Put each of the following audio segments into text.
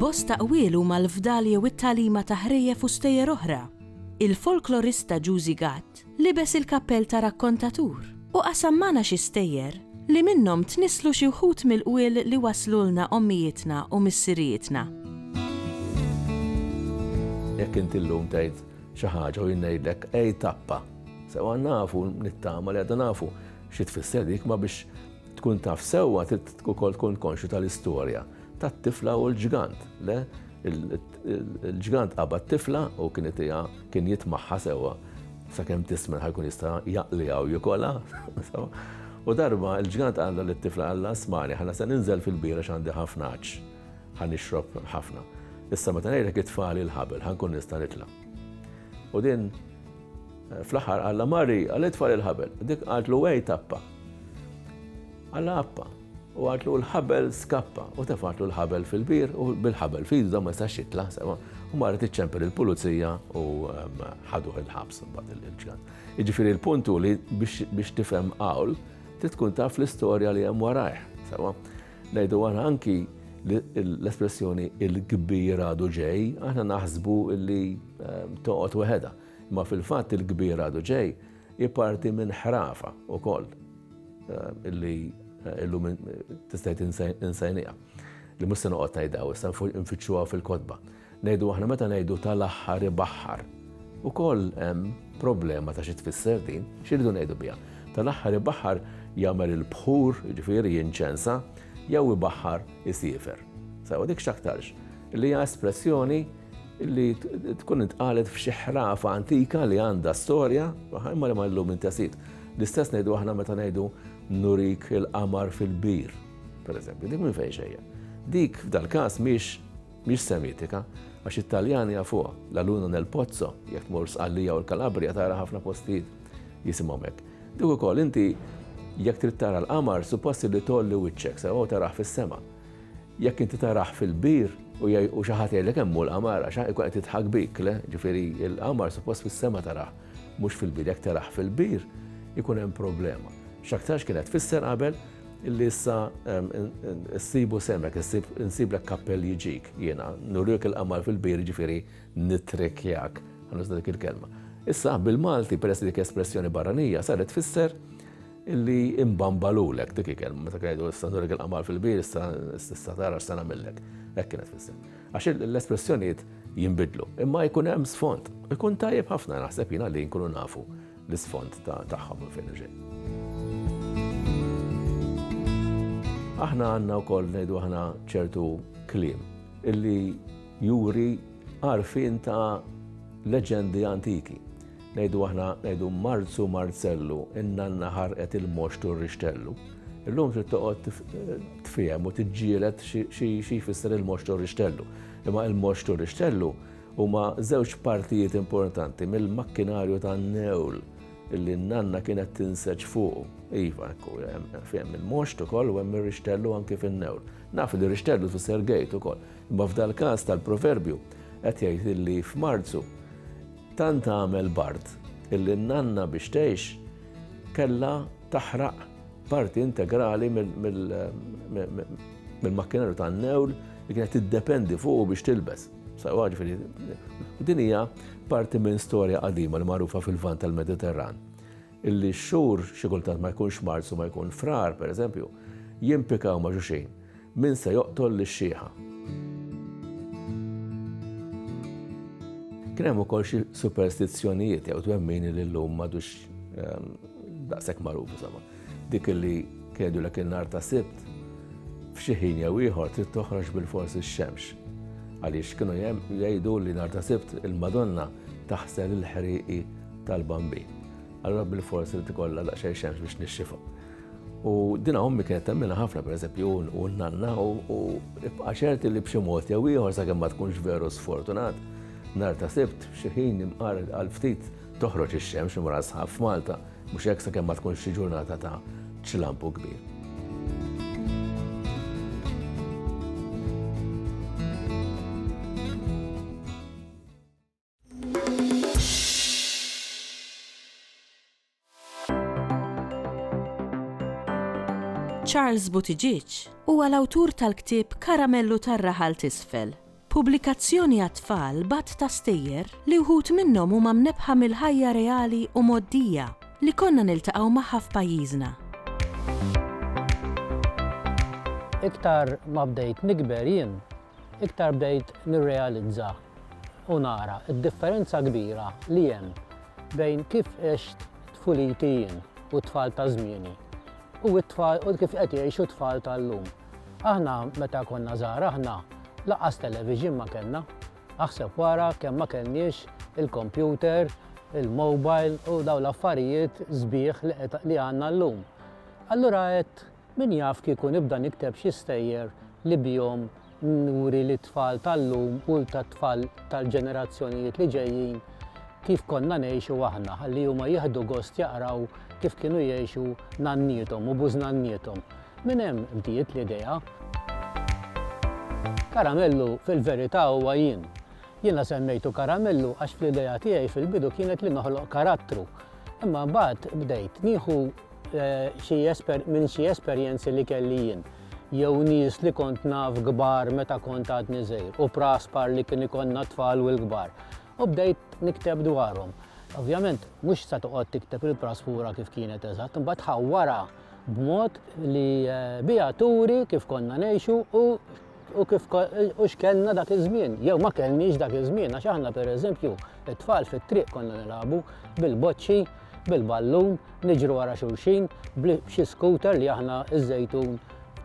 Bosta qwiel huma l-fdalji u t-tagħlima ta' ħrejjef u stejjer oħra. Il-folklorista Giusy Gatt libes il-kappell ta' rakkontatur u qasammana xi stejjer li minnhom tnislu xi wħud mill-qwiel li waslulna ommijietna u missirietna. Jekk inti llum tgħid xi ħaġa u jien ngħidlek ej tappa, sewwa nafu nittama li għadha nafu xi tfisser dik ma biex tkun taf sewwa trid ukoll tkun konxu tal-istorja tat-tifla u l-ġigant. Le, il-ġigant qabad tifla u kien jitmaħħa sewwa sakemm tismen ħajkun jista' jaqliha u jikolha. U darba il-ġigant qalla lit-tifla qalla smani ħana se ninżel fil-bira x'għandi ħafna għaġġ, ħanixrob ħafna. Issa meta ngħidlek itfali l-ħabel ħankun nista' nitla'. U din fl-aħħar qalla Mari qal itfali l-ħabel, dik qaltlu ej tappa. Qalla appa. U għatlu l-ħabel skappa u tefatlu l-ħabel fil-bir u bil-ħabel fidu da ma jistax jitla' sewa. U marret iċċemper il-pulizija u ħaduh il-ħabs mbagħad il-ġigant. Jiġifieri l-puntu li biex tifhem qawl trid tkun taf l-istorja li hemm warajh. Sewa. Ngħidu aħna anki l-espressjoni il-kbir għadu ġej, aħna naħsbu li toqgħod weħeda. Imma fil-fatt il-kbir għadu ġej jipparti minn ħrafa wkoll illi illum tista' insejnija. Li mhux se noqgħod ngħidha issa nfittxuha fil-kotba. Ngħidu aħna meta ngħidu tal-aħħar ibaħħar. Ukoll hemm problema ta' xi tfisser din, x'iridu ngħidu biha. Tal-aħħar ibaħħar jagħmel il-bħur, jiġifieri jinċensa, jew ibaħħar isiefer. Sewa dik x'aktarx. Li hija espressjoni li tkun intqalet f'xi ħrafa antika li għandha storja, imma li ma llum intasit. L-istess ngħidu aħna meta ngħidu nurik il-qamar fil-bir, pereżempju, dik minn fejn xejn. Dik f'dal-każ mhix semitika, għax it-Taljani jafuha, la luna nel pozzo, jekk tmur Sqallija u l-Kalabria tara ħafna postijiet jisimhom hekk. Dik ukoll inti jekk trid tara l-qamar suppost li tolli wiċċek sew taraħ fis-sema. Jekk inti taraħ fil-bir u xi ħadd jgħidlek hemm l-qamar għax ikun qed titħak bik, le, ġifieri l-qamar suppost fis-sema taraħ, mhux fil-bir. Jekk taraħ fil-bir ikun hemm problema. X'aktarx kienet tfisser qabel illi issa ssibu semek, insiblek kappell jiġik jiena, nurjek il-qamar fil-bir ġifieri nitrikjak, ħanużda dik il-kelma. Issa bil-Malti peress dik espressjoni barranija saret tfisser illi imbambalulek dik il-kelma, meta ngħidu issa nurjek il-qamar fil-bir issa tara x'se nagħmellek. Hekk kienet tfisser. Għax l-espressjonijiet jinbidlu, imma jkun hemm sfond. Ikun tajjeb ħafna naħseb jiena li nkunu nafu l-isfond tagħhom u fejn ġej. Aħna għandna wkoll ngħidu aħna ċertu kliem illi juri għarfien ta' leġendi antiki. Ngħidu aħna ngħidu Marzu Marzellu in-nanna ħarqet il-moxtu r-rixtellu. Illum trid toqgħod tfiem u tiġġieled xi jfisser il-moxtu r-rixtellu. Imma il-moxtu r-rixtellu huma żewġ partijiet importanti mill-makkinarju tan-newl illi n-nanna kienet tinseġ fuq. Iva, hemm il-moxt ukoll u hemm ir-rixtellu anke fin-newl. Naf li r-rixtellu tfisser gejt ukoll. Imma f'dal-każ tal-proverbju qed jgħid illi f'Marzu tant għamel bard illi n-nanna biex tgħix kellha taħraq parti integrali mill-makkinarju tan-newl li kienet tiddependi fuq biex tilbes. Din hija parti minn storja qadima li magħrufa fil-Lvant tal-Mediterran. Illi x-xhur xi kultant ma jkunx Marzu ma jkun frar, pereżempju, jimpikaw ma' xulxin min se joqtol lix-xieħa. Kien hemm ukoll xi superstizzjonijiet jew twemmini li llum m'għadux daqshekk magħruf insomma. Dik illi kiedulek in-nhar ta' Sibt f'xi ħin jew ieħor trid toħroġ bil-fors ix-xemx. Għaliex kienu jgħidu li nhar ta' Sibt il-Madonna taħsel il-ħrieqi tal-bambin. Allura bil-fors trid ikollha daqsxejn xemx biex nixxifa. U dinha ommi kienet temmilha ħafna pereżempju u n-nanna u ibqa' ċerti li b'xi mod jew ieħor sakemm ma tkunx veru sfortunat. Nhar ta' Sibt f'xi ħin imqar għal ftit toħroġ ix-xemx imra sħab f'Malta mhux hekk sakemm ma tkunx xi ġurnata ta' ċlampu kbir. Charles Buttigieg huwa l-awtur tal-ktieb Karamellu tar-raħal t'isfel. Pubblikazzjoni għat-tfal bat ta' stejjer li wħud minnhom huma mnebħa mill-ħajja reali u moddija li konna niltaqgħu magħha f'pajjiżna. Iktar ma bdejt nikber jien, iktar bdejt nirrealizza u nara id-differenza kbira li hemm bejn kif għext tfuliti jien u tfal ta' żmieni u kif qed jgħixu tfal tal-lum. Aħna meta konna żgħar aħna laqqas television ma kellna. Aħseb wara kemm ma kellniex il-computer, il-mobile u dawn l-affarijiet sbieħ li għandna llum. Allura qed min jaf kieku nibda nikteb xi stejjer li bihom nuri li tfal tal-lum u tat-tfal tal-ġenerazzjonijiet li ġejjin kif konna ngħixu aħna, ħalli huma jieħdu gost jaqraw kif kienu jgħixu nannietom u bużnannietom. Min hemm bdiet l-idea. Karamellu fil-verità huwa jien. Jiena semmejtu Karamellu għax fl-idea tiegħi fil-bidu kienet li noħloq karattru. Imma mbagħad bdejt nieħu minn xi esperjenzi li kelli jien. Jew nies li kont naf kbar meta kont għadni żgħir u praspar li kien ikollna tfal u l-kbar. U bdejt nikteb dwarhom. Ovvjament mhux se toqgħod tikteb il-praspura kif kienet eżatt, imbagħad ħawwara b'mod li biha turi kif konna ngħixu u kif x'kellna dak iż-żmien. Jew ma kellniex dak iż-żmien għax aħna pereżempju it-tfal fit-triq konna nilagħbu bil-boċċi, bil-ballun, niġru wara xulxin, b'xi scooter li aħna iż-żejtun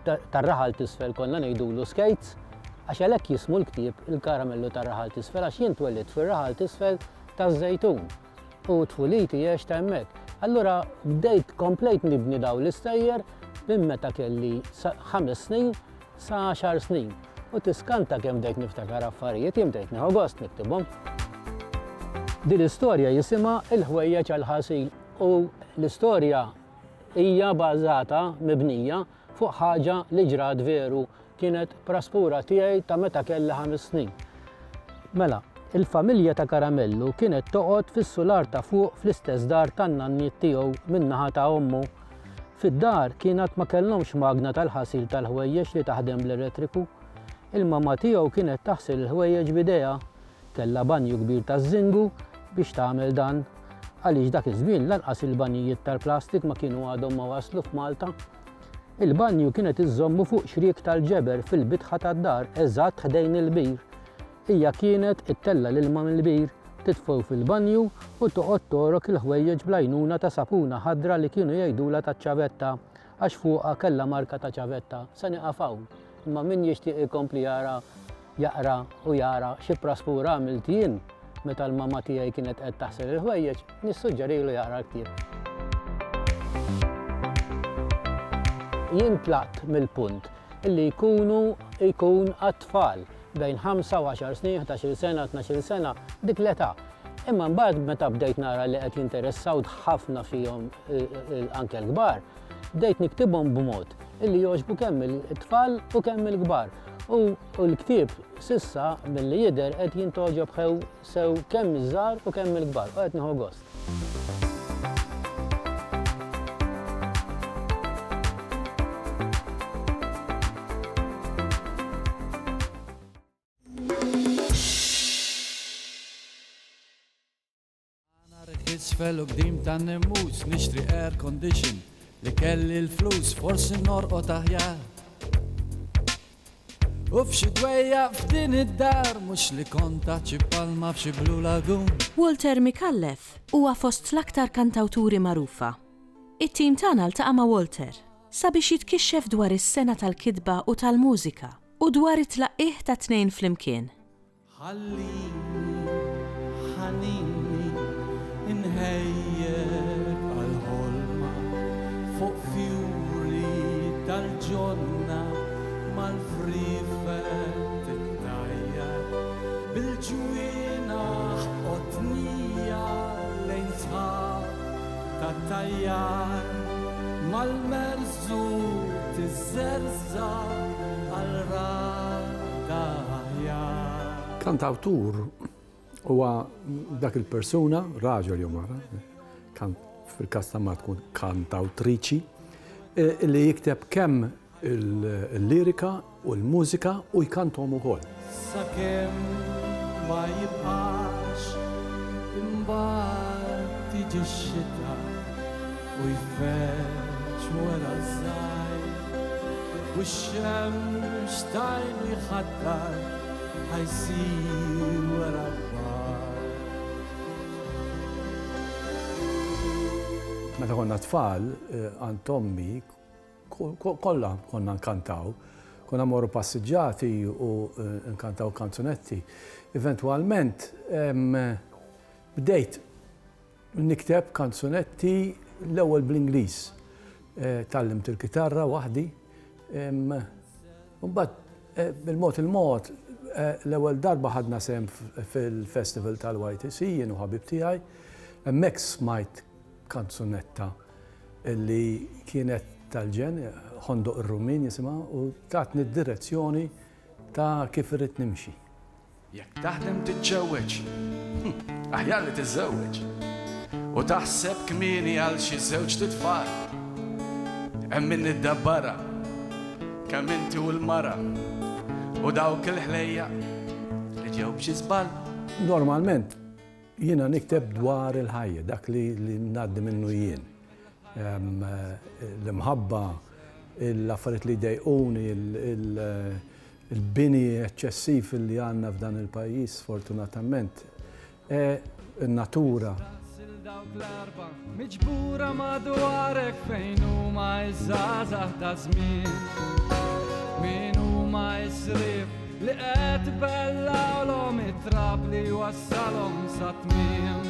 tar-raħal t'isfel konna ngħidulu skates, għax għalhekk jismu l-ktieb il-Karamellu tar-raħal t'isfel għax jien twellidt fir-raħal t'isfel taż-żejtun u tfuliti jgħix ta' hemmhekk. Allura bdejt komplejt nibni dawn l-istejjer minn meta kelli 5 snin sa 10 snin. U tiskanta kemm bdejt niftakar affarijiet, jien bdejt nieħu gost niktibhom. Din l-istorja jisimha Il-ħwejjeġ għall-ħasil u l-istorja hija bażata mibnija fuq ħaġa li ġrat veru kienet praspura tiegħi ta' meta kelli 5 snin. Mela, il-familja ta' Karamellu kienet toqgħod fis-sular ta' fuq fl-istess dar tan-nanniet tiegħu min-naħa ta' ommu. Fid-dar kienet ma kellhomx magna tal-ħasil tal-ħwejjeġ li taħdem bl-elettriku. Il-mamma tiegħu kienet taħsil il-ħwejjeġ b'idejha. Kellha banju kbir taż-żingu biex tagħmel dan għaliex dak iż-żmien lanqas il-banjijiet tal-plastik ma kienu għadhom ma waslu f'Malta. Il-banju kienet iżommu fuq xriek tal-ġeber fil-bitħa tad-dar eżatt ħdejn il-bir. Hija kienet ittella l-ilma mill-bir, titfgħu fil-banju u toqgħod torok il-ħwejjeġ bl-għajnuna ta' sapuna ħadra li kienu jgħidula taċ-ċavetta għax fuqha kellha marka ta' ċavetta. Se nieqaf hawn, imma min jixtieq ikompli jaqra u jara xi praspura għamilt jien meta l-mamma tiegħi kienet qed taħsel il-ħwejjeġ, nissuġġerilu jaqra l-ktieb. Jien tlaqt mill-punt illi jkun għat-tfal bejn 5 u 10 snin, 11 sena, 12 sena, dik l-età. Imma mbagħad meta bdejt nara li qed jinteressaw ħafna fihom anke l-kbar, bdejt niktibhom b'mod illi jogħġbu kemm it-tfal u kemm il-kbar. U l-ktieb sissa milli jidher qed jintoġob sew kemm iż-żgħar u kemm il-kbar u qed nieħu gost. Isfel u bdim ta' nemmus nixtri air condition li kelli l-flus forsi norqod aħjar. U f'xi dwejja f'din id-dar mhux li konta ċi palma f'xi Blue Lagoon. Walter Mikallef huwa fost l-aktar kantawturi magħrufa. It-tim tagħna ltaqa' ma' Walter sabiex jitkixxef dwar is-sena tal-kitba u tal-mużika u dwar it-tlaqqih ta' tnejn flimkien. Inħejjeb għal-ħolma fuq fjuri tal-ġonna mal-frifet it-tajjar bil-ġwina qotnija lejn sħab tat-tajjar mal-merżu tiż-żerża għal-radajjar. Kantawtur huwa dak il-persuna, raġel jew mara, fil-każ ta' ma tkun kantawtriċi, li jikteb kemm il-lirika u l-mużika u jkantom ukoll. Sakemm ma jibqax imbagħad tiġi x-xita u jfeċ wara żgħir u x-xemx tajnu jħaddar ħajsir wara kbar. Meta konna tfal, għand ommi, kollha konna nkantaw, konna morru passiġġati u nkantaw kanzunetti. Eventualment, bdejt nikteb kanzunetti l-ewwel bl-Ingliż. Tallimt il-kitarra waħdi. Mbagħad bil-mod l-ewwel darba ħadna sehem fil-festival tal-YTC jien u ħabib tiegħi. Hemmhekk smajt kanzunetta li kienet tal-ġen, Ħondoq ir-Rumin jisimha, u tatni d-direzzjoni ta' kif irrid nimxi. Jekk taħdem titġewweġ, aħjar li tiżżewweġ. U taħseb kmieni għal xi żewġ titfal. Hemm min iddabbara kemm inti u l-mara u dawk il-ħlejja li ġew b'xi żball. Normalment jiena nikteb dwar il-ħajja, dak li ngħaddi minnu jien. L-imħabba, l-affarijiet li jdejquni, il-bini eċċessiv li għandna f'dan il-pajjiż fortunatament. In-natura. Dawk l-arba miġbura madwarek fejn huma iż-żgħażagħ ta' żmien. Min huma s-srief li qed bellawlhom it-trab li wassalhom sa tmiem.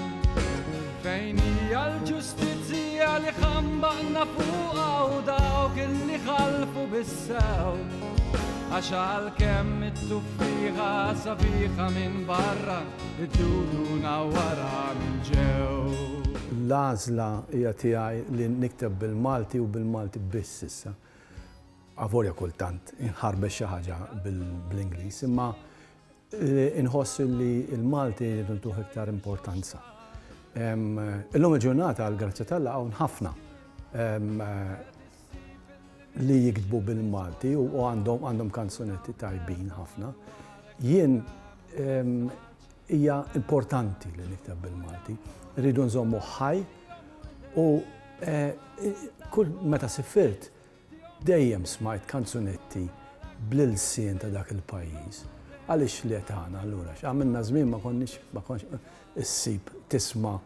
Fejn hija l-ġustizzja li ħambaqna fuqha u dawk illi ħalfu bis-sew. Għax għalkemm it-tuffiħa sabiħa minn barra, id-dudu nawwara minn ġew. L-għażla hija tiegħi li nikteb bil-Malti u bil-Malti biss issa. Avolja kultant inħarbex xi ħaġa bl-Ingliż, imma inħoss li l-Malti ntuh iktar importanza. Illum il-ġurnata għall-Grazzi tal-Alla hawn ħafna li jiktbu bil-Malti u għandhom kanzunetti tajbin ħafna. Jien hija importanti li nikteb bil-Malti. Rridu nżommu ħaj u kull meta sifirt dejjem smajt kanzunetti bl-ilsien ta' dak il-pajjiż. Għaliex li tagħna allura għamilna żmien ma konniex issib tisma'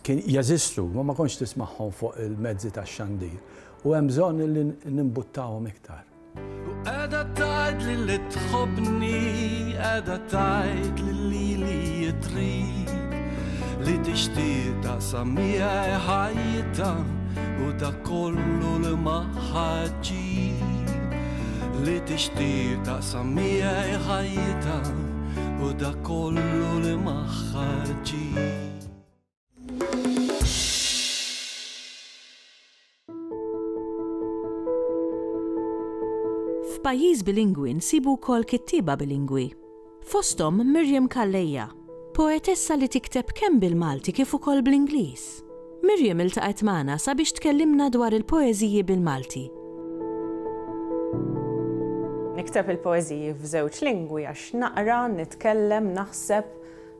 kien jeżistu, ma konx tismagħhom fuq il-mezzi tax-xandir. U hemm bżonn li nimbuttawhom iktar. U qiegħda tgħid li tħobbni, qiegħda tgħid li jitrid li tixtieq taqsam miegħi ħajjita u dak kollu li ma ħaġġib. Li tixtieq taqsam miegħi ħajjita u dak kollu li ma ħaġġib. F'pajjiż bilingwi nsibu wkoll kittieba bilingwi. Fosthom Miriam Kallejja, poetessa li tikteb kemm bil-Malti kif ukoll bl-Ingliż. Miriam iltaqgħet magħna sabiex tkellimna dwar il-poeżiji bil-Malti. Nikteb il-poeżiji f'żewġ lingwi għax naqra, nitkellem, naħseb,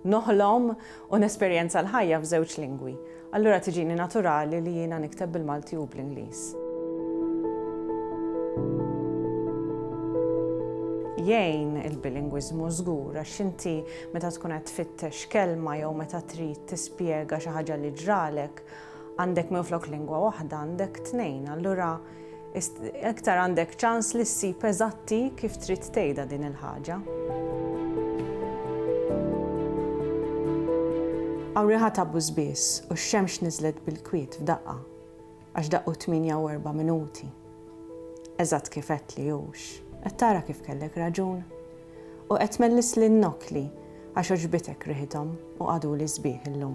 noħlom u nesperjenza l-ħajja f'żewġ lingwi. Allura tiġini naturali li jiena nikteb bil-Malti u bl-Ingliż. Jgħin il-bilingwiżmu żgur għax inti meta tkun qed tfittex kelma jew meta trid tispjega xi ħaġa li ġralek għandek minflok lingwa waħda għandek tnejn, allura iktar għandek ċans li ssib eżatti kif trid tgħidha din il-ħaġa. Hawn riħa ta' bużbies u x-xemx niżlet bil-kwiet f'daqqa għax daqqu 8 minuti. Eżatt kif qed li hux. Qed tara kif kellek raġun u qed tmellis lin-nokli għax oġbitek riħithom u għadu li sbieħ illum.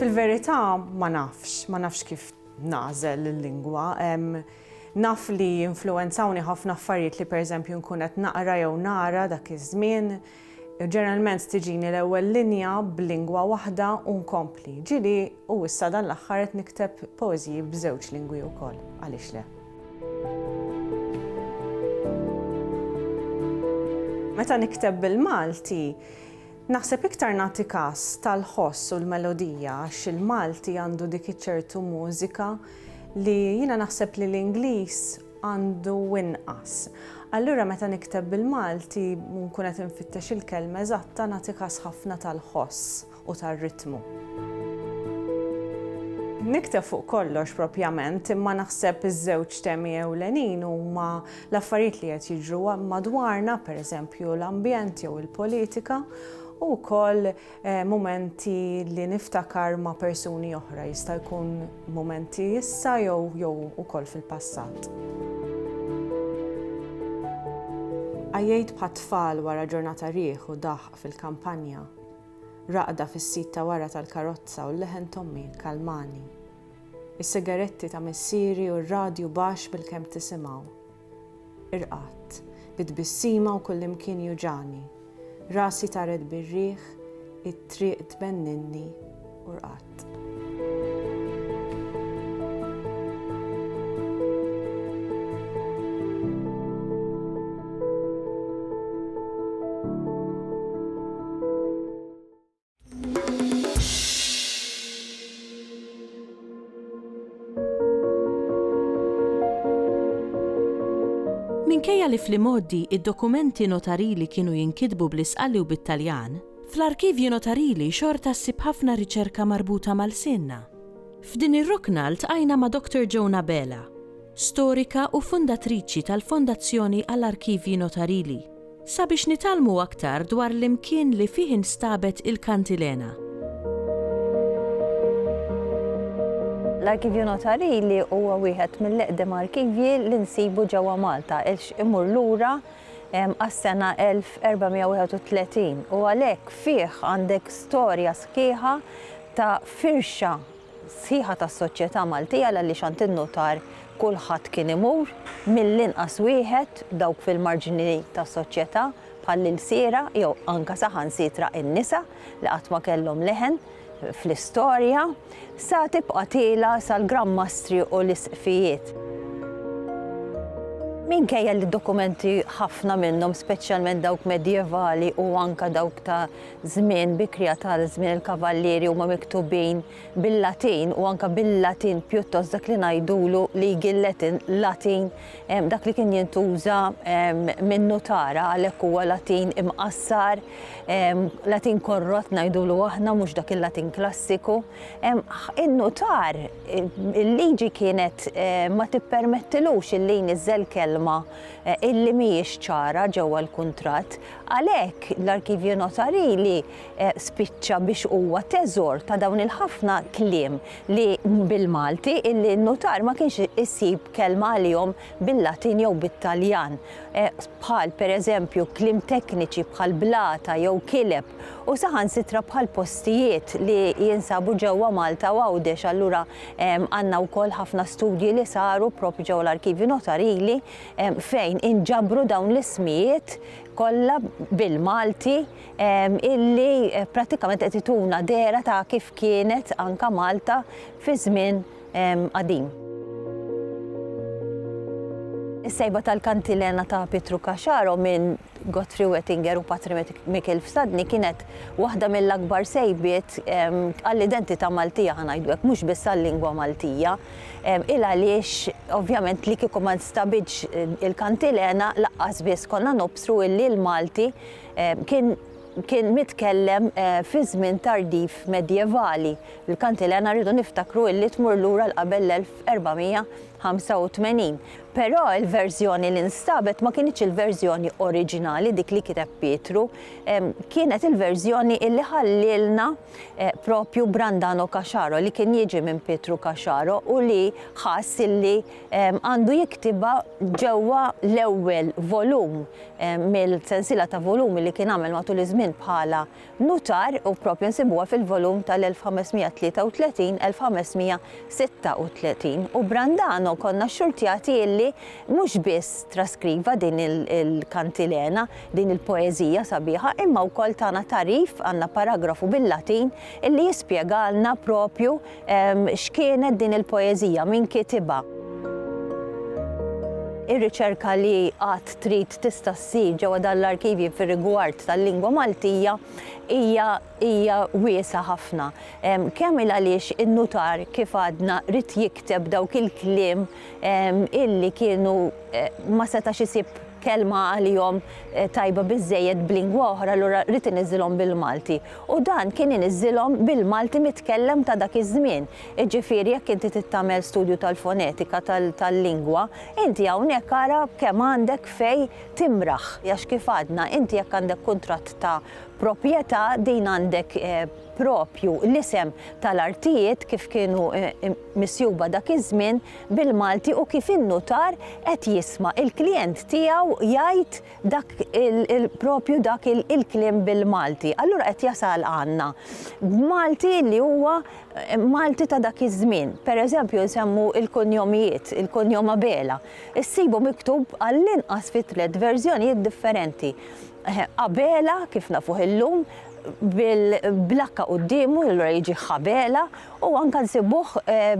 Fil-verità ma nafx kif nażel il-lingwa. Naf li influenzawni ħafna affarijiet li pereżempju nkun qed naqra jew nara dak iż-żmien Ġeneralment tiġini l-ewwel linja b'lingwa waħda u nkompli. Ġieli u issa dan l-aħħar qed nikteb poeżiji b'żewġ lingwi wkoll, għaliex le. Meta nikteb bil-Malti, naħseb iktar nagħti każ tal-ħoss u l-melodija għax il-Malti għandu dik iċ-ċertu mużika li jiena naħseb li l-Ingliż għandu inqas. Allura meta nikteb bil-Malti nkun qed infittex il-kelma eżatta nagħti każ ħafna tal-ħoss u tar-ritmu. Nikteb fuq kollox propjament, imma naħseb iż-żewġ temi ewlenin huma l-affarijiet li qed jiġru madwarna, pereżempju l-ambjent jew il-politika, u wkoll momenti li niftakar ma' persuni oħra, jista' jkun momenti issa jew ukoll fil-passat. Għajjejt bħat-tfal wara ġurnata rieħ u daħq fil-kampanja, raqda fis-sit ta' wara tal-karozza u l-leħen tommi kalmani. Is-sigaretti ta' missieri u r-radju baxx bil-kemm tisimgħu. Irqatt, bitbissima u kullimkien juġani, rasi tared bir-riħ, it-triq tbenninni u rqatt. Minkejja li fl-imoddi id-dokumenti notarili kienu jinkitbu bl-Isqalli u bit-Taljan, fl-arkivju notarili xorta ssib ħafna riċerka marbuta mal-sinna. F'din ir-rukna ltqajna ma' Dr. Joanna Bela, storika u fundatriċi tal-Fondazzjoni għall-Arkivji Notarili, sabiex nitalmu aktar dwar l-imkien li fih instabet il-kantilena. L-Arkivju Notarili huwa wieħed mill-eqdem arkivji li nsibu ġewwa Malta, imur lura għas-sena 1431 u għalhekk fih għandek storja sħiħa ta' firxa sħiħa tas-soċjetà Maltija għaliex għand in-notar kulħadd kien imur mill-inqas wieħed dawk fil-marġini tas-soċjetà bħall-ilsiera jew anke saħansitra in-nisa li qatt ma kellhom leħen fl-istorja sa tibqa' tiela sal-Grammastri u l-isqfijiet. Minkejja li dokumenti ħafna minnhom, speċjalment dawk medjevali u anke dawk ta' żmien bikrija tal-żmien il-kavallieri huma miktubin bil-Latin u anke bil-Latin pjuttost dak li ngħidulu legal Latin, dak li kien jintuża min-notara għalhekk huwa Latin imqassar, Latin korrott ngħidulu aħna mhux dak il-Latin klassiku. In-notar il-liġi kienet ma tippermettilux illi niżel kelma illi mhijiex ċara ġewwa l-kuntratt, għalhekk l-Arkivju Notarili spiċċa biex huwa teżor ta' dawn il-ħafna kliem li bil-Malti illi n-notar ma kienx isib kelma għalihom bil-Latin jew bit-Taljan. Bħal pereżempju kliem tekniċi bħal blata jew kileb u saħansitra bħal postijiet li jinsabu ġewwa Malta u Għawdex. Allura għandna wkoll ħafna studji li saru proprju ġewwa l-Arkivju Notarili fejn inġabru dawn l-ismijiet kollha bil-Malti illi pratikament qed ituna dera ta' kif kienet anke Malta fi żmien qadim. Is-sejba tal-kantilena ta' Pietru Kaxaro minn Gottfried Oettinger u Patri Mikkel Fsadni kienet waħda mill-akbar sejbiet għall-identità Maltija ħanajdu hekk, mhux biss għall-lingwa Maltija. Il għaliex ovvjament li kieku ma nstabitx il-kantilena laqqas biss konna nobsru illi l-Malti kien mitkellem fi żmien tardif medjevali. Il-kantilena rridu niftakru illi tmur lura l-qabel l-1485. Però il-verżjoni li nstabet ma kienx il-verżjoni oriġinali dik li kiteb Pietru, kienet il-verżjoni illi ħallilna propju Brandano Kaxaro li kien jiġi minn Pietru Kaxaro u li ħass illi għandu jiktiba ġewwa l-ewwel volum mill-sensiela ta' volumi li kien għamel matul iż-żmien bħala notar u propju nsibuha fil-volum tal-1533-1536 u Brandano konna xurtjati illi mhux biss traskriva din il-kantilena, din il-poezija sabiħa, imma wkoll tagħna tarif għandna paragrafu bil-Latin illi jispjegalna propju x'kienet din il-poezija min kitibha. Ir-riċerka li għad trid tista' ssir ġewwa dan l-arkivji fir-rigward tal-lingwa Maltija hija wiesa ħafna. Kemm għaliex in-nutar kif għadna rid jikteb dawk il-kliem illi kienu ma setax isib kelma għalihom tajba biżżejjed b'lingwa oħra, allura rrid iniżilhom bil-Malti. U dan kien iniżilhom bil-Malti mitkellem ta' dak iż-żmien. Jiġifieri jekk inti tagħmel studju tal-fonetika tal-lingwa, inti hawnhekk ara kemm għandek fejn timraħ. Għax kif għadna, inti jekk għandek kuntratt ta' proprjetà din għandek propju l-isem tal-artijiet kif kienu misjuba dak iż-żmien bil-Malti u kif in-nutar qed jisma' il-klijent tiegħu jgħid dak propju dak il-kliem bil-Malti. Allura qed jasal għandna Malti li huwa Malti ta' dak iż-żmien. Pereżempju nsemmu il-kunjomijiet, il-kunjom Abela. Issibu miktub għall-inqas fi 3 verżjonijiet differenti. Abela kif nafuh illum bil-blakka quddiemu, allura jiġi ħabela, u anke nsibuh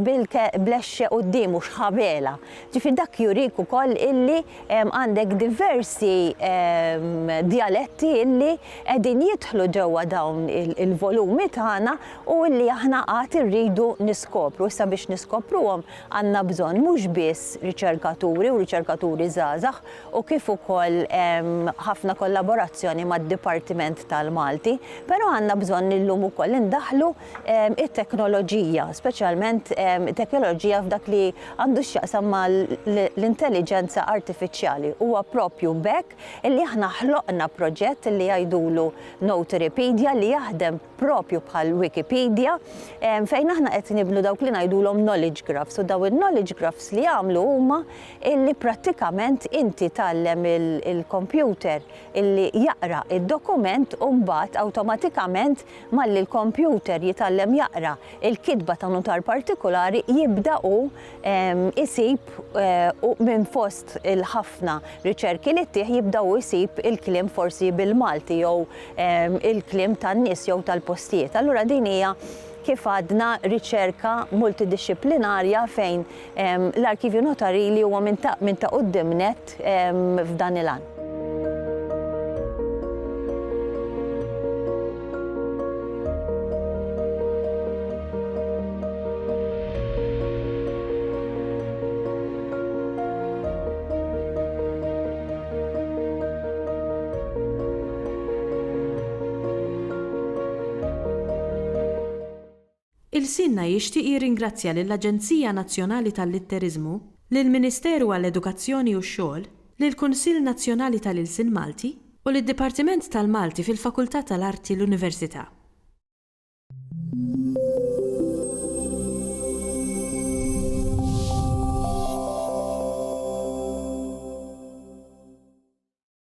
bil-blexxe quddiemu x'ħabela. Ġifi dak jurik ukoll illi għandek diversi dialetti illi qegħdin jidħlu ġewwa dawn il-volumi tagħna u illi aħna qatt irridu niskopru. Issa biex niskopruhom għandna bżonn mhux biss riċerkaturi u riċerkaturi żgħażagħ u kif ukoll ħafna kollaborazzjoni mad-Dipartiment tal-Malti, però għandna bżonn illum ukoll indaħlu it-teknoloġija, speċjalment teknoloġija f'dak li għandu x'jaqsam mal-intelligenza artifiċjali. Huwa proprju bekk illi aħna ħloqna proġett li jgħidulu Notaripedia li jaħdem propju bħal Wikipedia fejn aħna qed nibnu dawk li ngħidulhom knowledge graphs u daw il-knowledge graphs li jagħmlu huma illi prattikament inti tallem il-computer illi jaqra id-dokument u mbagħad awtomatikament malli l-computer jitallem jaqra il-kitba ta' notar partikolari jibda isib minn fost il-ħafna riċerki li ttieħ jibdaw isib il-kliem forsi bil-Malti jew il-kliem tan-nies jew tal-postijiet. Allura din hija kif għadna riċerka multidisciplinarja fejn l-arkivju notarili huwa minn ta' quddiem net f'dan il-għan. Il-Sinna jixtieq jirringrazzja lill-Aġenzija Nazzjonali tal-Litterizmu, lill-Ministeru għall-Edukazzjoni u x-Xogħol, lill-Kunsill Nazzjonali tal-Ilsien Malti u lid-Dipartiment tal-Malti fil-Fakultà tal-Arti l-Università.